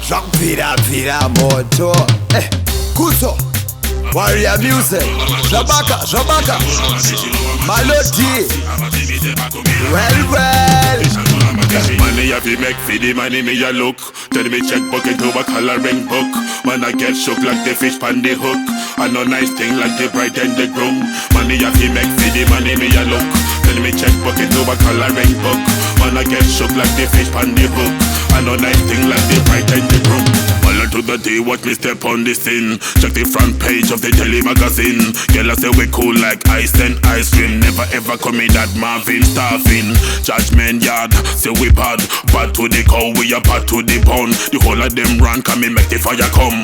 Zvakupfira moto Kuso Warrior Music Zvabaka Maloti Well Money have you make for the money me a look. Tell me check bucket over coloring book. When I get shook like the fish pan the hook. I know nice thing like the bride and the groom. Money have you make for the money me a look. Tell me check bucket over coloring book. When I get shook like the fish pan the hook. I know nice thing like the bride and the groom. All to the day watch me step on the scene. Check the front page of the daily magazine. Girl I say we cool like ice and ice cream. Never ever come in that Marvin Starvin. Judgment yard, say we bad to the cow, we a bad to the bone. The whole of them run, come and make the fire come.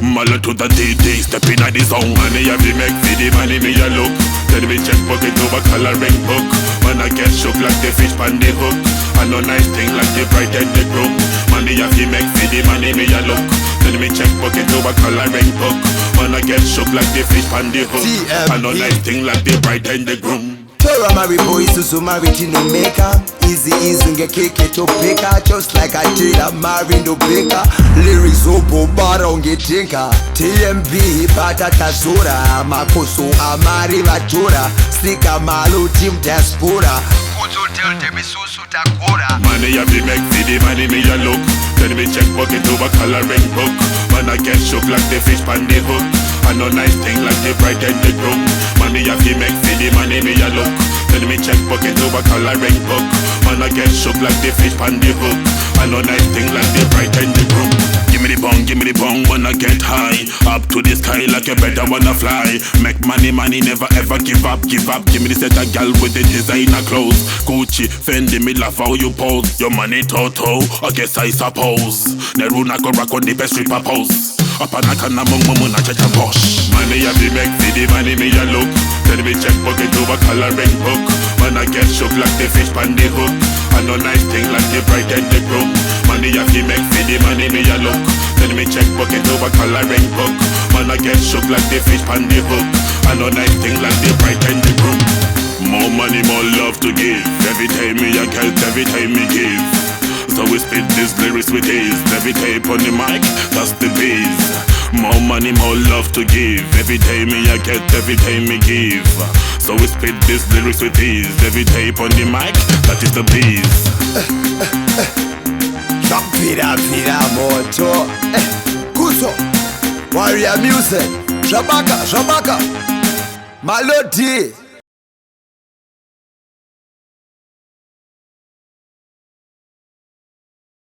Mala to the day, step in at the zone. Money have you make for the money me a look. Tell me check bucket over coloring book. When I get shook like the fish pan the hook. I know nice thing like the bride and the groom. Money have you make for the money me a look. Tell me check bucket over coloring book. When I get shook like the fish pan the hook. I know nice thing like the bride and the groom. Tora marry boys to marry no maker. Easy nge keke to baker. Just like I did I'm marrying no baker. Lyrics opo bara ungetinka. TMB batata zora. Makoso amari vatora. Stika malo team diaspora. Kuzo tell them isusu takora. Money have you make for the money me a look. Tell me check bucket over coloring book. When I get shook like the fish pan the hook. I know nice thing like the bride and the groom. Money have you make for the money me a look. Tell me check bucket over coloring book. When I get shook like the fish pan the hook. I know nice thing like the bride and the groom. Give me the bong when I get high. Up to the sky like a bird I wanna fly. Make money, never ever give up. Give me the set of gal with the designer clothes. Gucci, Fendi, me love how you pose. Your money toto, I guess I suppose. Neruna go rock on the best stripper pose. Up and I can among na chacha posh. Money have you make for the money me a look. Tell me check bucket over coloring book. When I get shook like the fish pan the hook. I know nice thing like the bride and the groom. Money have you make for the money me a look. Tell me check bucket over coloring book. When I get shook like the fish pan the hook. I know nice thing like the bride and the groom. More money, more love to give. Every time me a get, every time me give. So we spit these lyrics with ease. Every tape on the mic, that's the biz. More money, more love to give. Every time me I get, every time me give. So we spit these lyrics with ease. Every tape on the mic, that is the biz. Zvakupfira moto Kuso Warrior Music Zvabaka Maloti